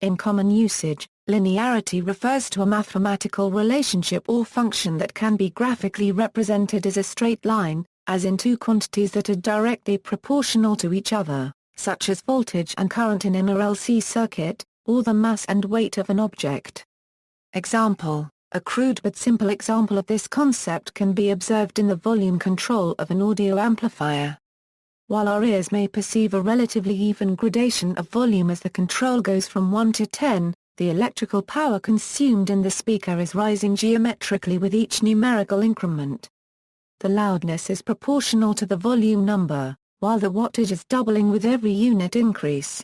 In common usage, linearity refers to a mathematical relationship or function that can be graphically represented as a straight line, as in two quantities that are directly proportional to each other, such as voltage and current in an RLC circuit, or the mass and weight of an object. Example: a crude but simple example of this concept can be observed in the volume control of an audio amplifier. While our ears may perceive a relatively even gradation of volume as the control goes from 1 to 10, the electrical power consumed in the speaker is rising geometrically with each numerical increment. The loudness is proportional to the volume number, while the wattage is doubling with every unit increase.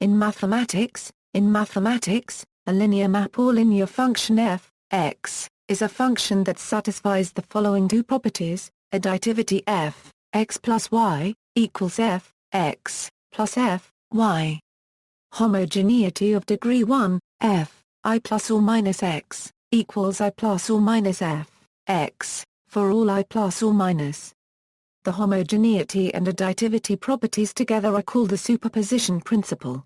In mathematics, a linear map or linear function f, x, is a function that satisfies the following two properties: additivity f, x plus y, equals f, x, plus f, y. Homogeneity of degree 1, f, I plus or minus x, equals I plus or minus f, x, for all I plus or minus. The homogeneity and additivity properties together are called the superposition principle.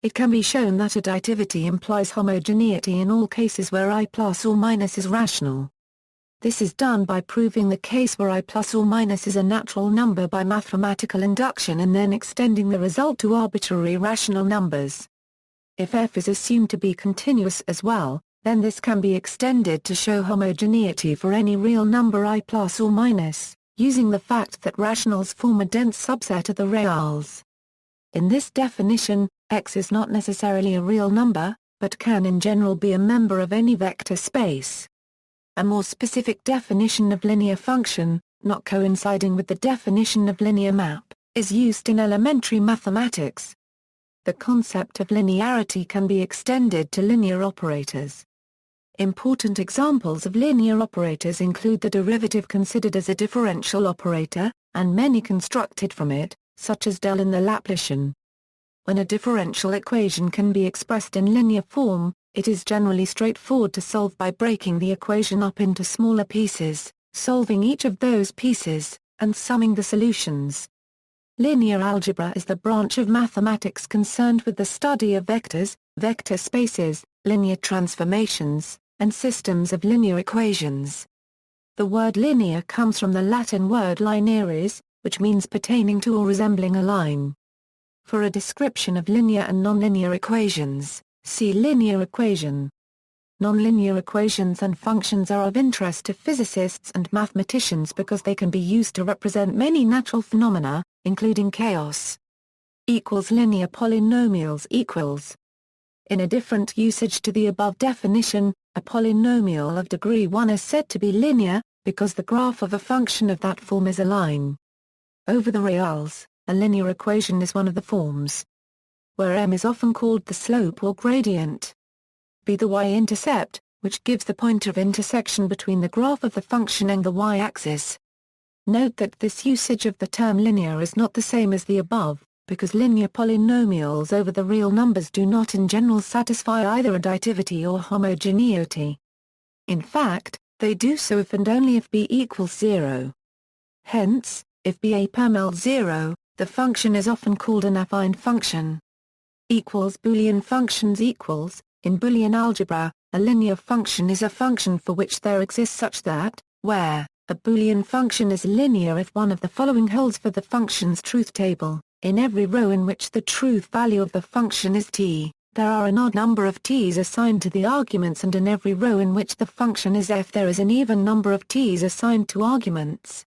It can be shown that additivity implies homogeneity in all cases where I plus or minus is rational. This is done by proving the case where I plus or minus is a natural number by mathematical induction and then extending the result to arbitrary rational numbers. If f is assumed to be continuous as well, then this can be extended to show homogeneity for any real number I plus or minus, using the fact that rationals form a dense subset of the reals. In this definition, x is not necessarily a real number, but can in general be a member of any vector space. A more specific definition of linear function, not coinciding with the definition of linear map, is used in elementary mathematics. The concept of linearity can be extended to linear operators. Important examples of linear operators include the derivative considered as a differential operator, and many constructed from it, such as del in the Laplacian. When a differential equation can be expressed in linear form, it is generally straightforward to solve by breaking the equation up into smaller pieces, solving each of those pieces, and summing the solutions. Linear algebra is the branch of mathematics concerned with the study of vectors, vector spaces, linear transformations, and systems of linear equations. The word linear comes from the Latin word linearis, which means pertaining to or resembling a line. For a description of linear and nonlinear equations, see linear equation. Nonlinear equations and functions are of interest to physicists and mathematicians because they can be used to represent many natural phenomena, including chaos. Linear polynomials equals. In a different usage to the above definition, a polynomial of degree 1 is said to be linear, because the graph of a function of that form is a line. Over the reals, a linear equation is one of the forms, where m is often called the slope or gradient. B the y-intercept, which gives the point of intersection between the graph of the function and the y-axis. Note that this usage of the term linear is not the same as the above, because linear polynomials over the real numbers do not in general satisfy either additivity or homogeneity. In fact, they do so if and only if b equals 0. Hence, if b apermel 0, the function is often called an affine function. Boolean functions equals. In Boolean algebra, a linear function is a function for which there exists such that, where, a Boolean function is linear if one of the following holds for the function's truth table: in every row in which the truth value of the function is t, there are an odd number of t's assigned to the arguments, and in every row in which the function is f there is an even number of t's assigned to arguments.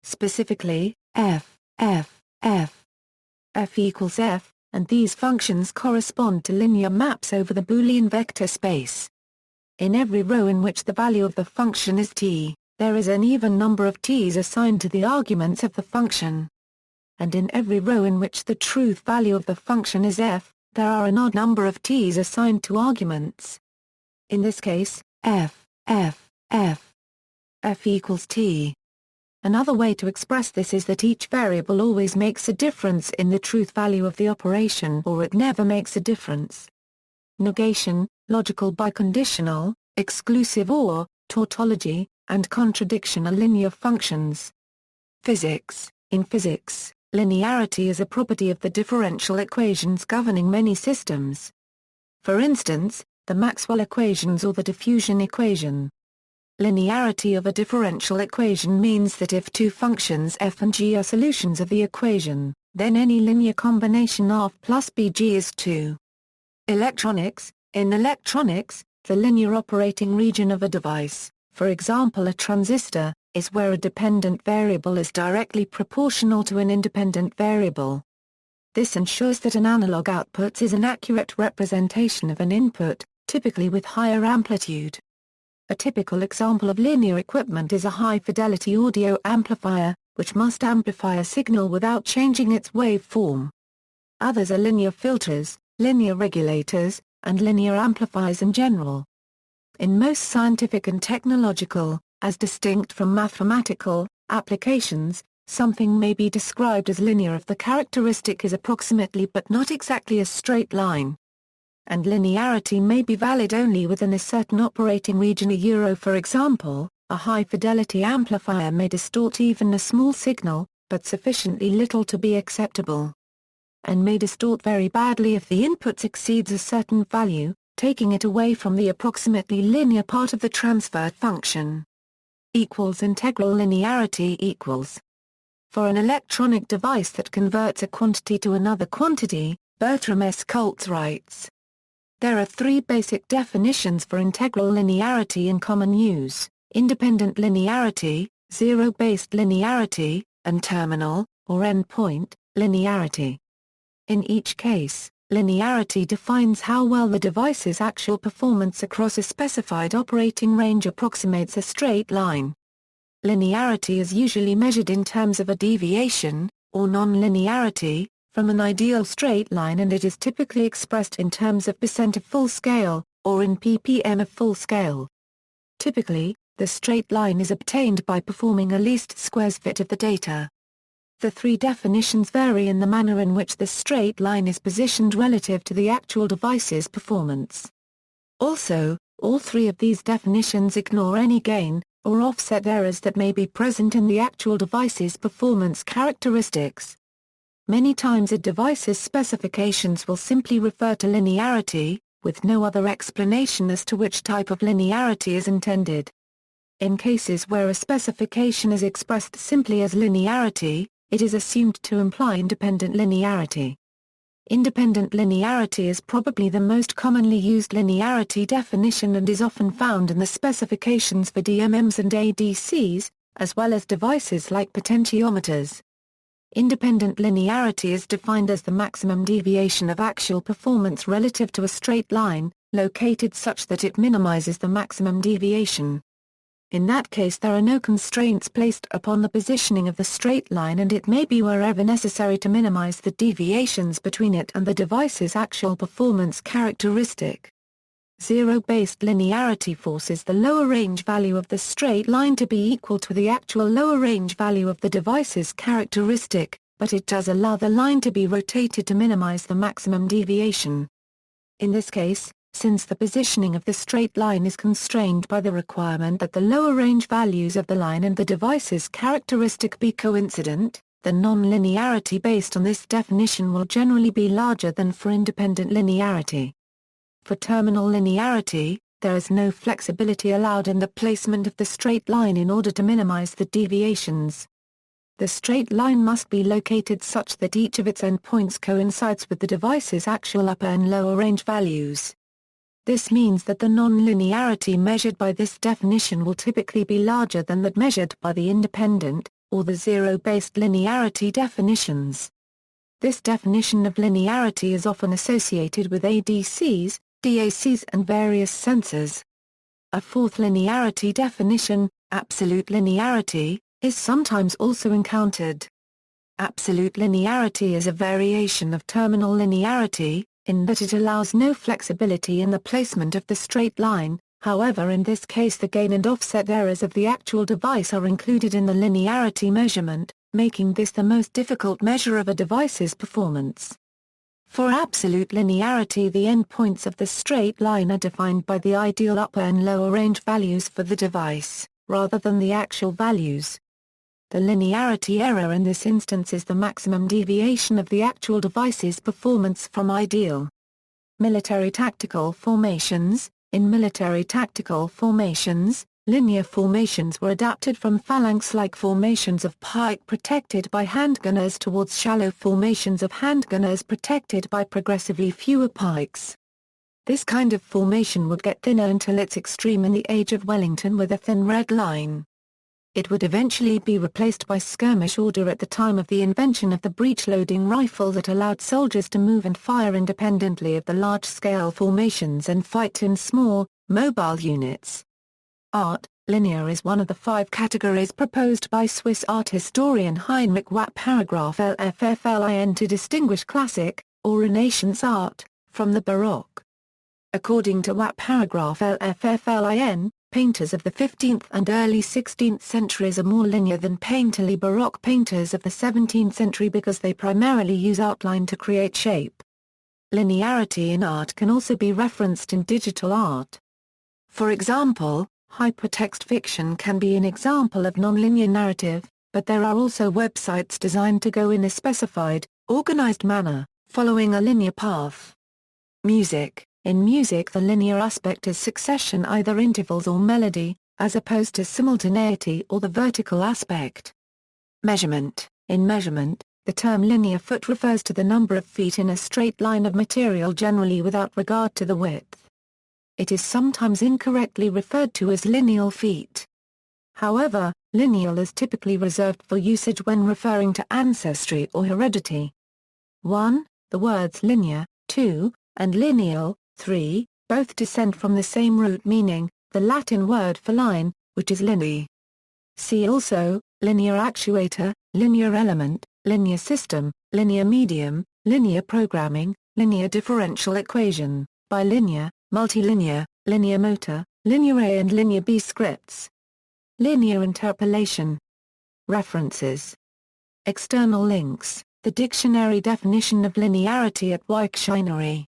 Specifically, f equals f, and these functions correspond to linear maps over the Boolean vector space. In every row in which the value of the function is t, there is an even number of t's assigned to the arguments of the function. And in every row in which the truth value of the function is f, there are an odd number of t's assigned to arguments. In this case, f equals t. Another way to express this is that each variable always makes a difference in the truth value of the operation, or it never makes a difference. Negation, logical biconditional, exclusive OR, tautology, and contradiction are linear functions. Physics. In physics, linearity is a property of the differential equations governing many systems. for instance, the Maxwell equations or the diffusion equation. Linearity of a differential equation means that if two functions f and g are solutions of the equation, then any linear combination of plus bg is 2. Electronics. In electronics, the linear operating region of a device, for example a transistor, is where a dependent variable is directly proportional to an independent variable. This ensures that an analog output is an accurate representation of an input, typically with higher amplitude. A typical example of linear equipment is a high-fidelity audio amplifier, which must amplify a signal without changing its waveform. Others are linear filters, linear regulators, and linear amplifiers in general. In most scientific and technological, as distinct from mathematical, applications, something may be described as linear if the characteristic is approximately but not exactly a straight line. And linearity may be valid only within a certain operating region. For example, a high-fidelity amplifier may distort even a small signal, but sufficiently little to be acceptable. And may distort very badly if the input exceeds a certain value, taking it away from the approximately linear part of the transfer function. Integral linearity equals. For an electronic device that converts a quantity to another quantity, Bertram S. Koltz writes, there are three basic definitions for integral linearity in common use: independent linearity, zero-based linearity, and terminal, or endpoint, linearity. In each case, linearity defines how well the device's actual performance across a specified operating range approximates a straight line. Linearity is usually measured in terms of a deviation, or non-linearity, from an ideal straight line, and it is typically expressed in terms of % of full scale, or in ppm of full scale. Typically, the straight line is obtained by performing a least squares fit of the data. The three definitions vary in the manner in which the straight line is positioned relative to the actual device's performance. Also, all three of these definitions ignore any gain, or offset errors that may be present in the actual device's performance characteristics. Many times a device's specifications will simply refer to linearity, with no other explanation as to which type of linearity is intended. In cases where a specification is expressed simply as linearity, it is assumed to imply independent linearity. Independent linearity is probably the most commonly used linearity definition and is often found in the specifications for DMMs and ADCs, as well as devices like potentiometers. Independent linearity is defined as the maximum deviation of actual performance relative to a straight line, located such that it minimizes the maximum deviation. In that case there are no constraints placed upon the positioning of the straight line, and it may be wherever necessary to minimize the deviations between it and the device's actual performance characteristic. Zero-based linearity forces the lower range value of the straight line to be equal to the actual lower range value of the device's characteristic, but it does allow the line to be rotated to minimize the maximum deviation. In this case, since the positioning of the straight line is constrained by the requirement that the lower range values of the line and the device's characteristic be coincident, the non-linearity based on this definition will generally be larger than for independent linearity. For terminal linearity, there is no flexibility allowed in the placement of the straight line in order to minimize the deviations. The straight line must be located such that each of its endpoints coincides with the device's actual upper and lower range values. This means that the non-linearity measured by this definition will typically be larger than that measured by the independent, or the zero-based linearity definitions. This definition of linearity is often associated with ADCs, DACs and various sensors. A fourth linearity definition, absolute linearity, is sometimes also encountered. Absolute linearity is a variation of terminal linearity, in that it allows no flexibility in the placement of the straight line. However, in this case the gain and offset errors of the actual device are included in the linearity measurement, making this the most difficult measure of a device's performance. For absolute linearity, the endpoints of the straight line are defined by the ideal upper and lower range values for the device, rather than the actual values. The linearity error in this instance is the maximum deviation of the actual device's performance from ideal. Military tactical formations. In military tactical formations, linear formations were adapted from phalanx-like formations of pike protected by handgunners towards shallow formations of handgunners protected by progressively fewer pikes. This kind of formation would get thinner until its extreme in the Age of Wellington with a thin red line. It would eventually be replaced by skirmish order at the time of the invention of the breech-loading rifle that allowed soldiers to move and fire independently of the large-scale formations and fight in small, mobile units. Art, linear is one of the 5 categories proposed by Swiss art historian Heinrich Wapp paragraph LFFLIN to distinguish classic, or Renaissance art, from the Baroque. According to Wapp paragraph LFFLIN, painters of the 15th and early 16th centuries are more linear than painterly Baroque painters of the 17th century because they primarily use outline to create shape. Linearity in art can also be referenced in digital art. For example, hypertext fiction can be an example of nonlinear narrative, but there are also websites designed to go in a specified, organized manner, following a linear path. Music. In music the linear aspect is succession, either intervals or melody, as opposed to simultaneity or the vertical aspect. Measurement. In measurement, the term linear foot refers to the number of feet in a straight line of material generally without regard to the width. It is sometimes incorrectly referred to as lineal feet. However, lineal is typically reserved for usage when referring to ancestry or heredity. 1. The words linear, 2, and lineal, 3, both descend from the same root meaning, the Latin word for line, which is linear. See also, linear actuator, linear element, linear system, linear medium, linear programming, linear differential equation, bilinear, multilinear, linear motor, linear A and linear B scripts. Linear interpolation. References. External links, the dictionary definition of linearity at Wiktionary.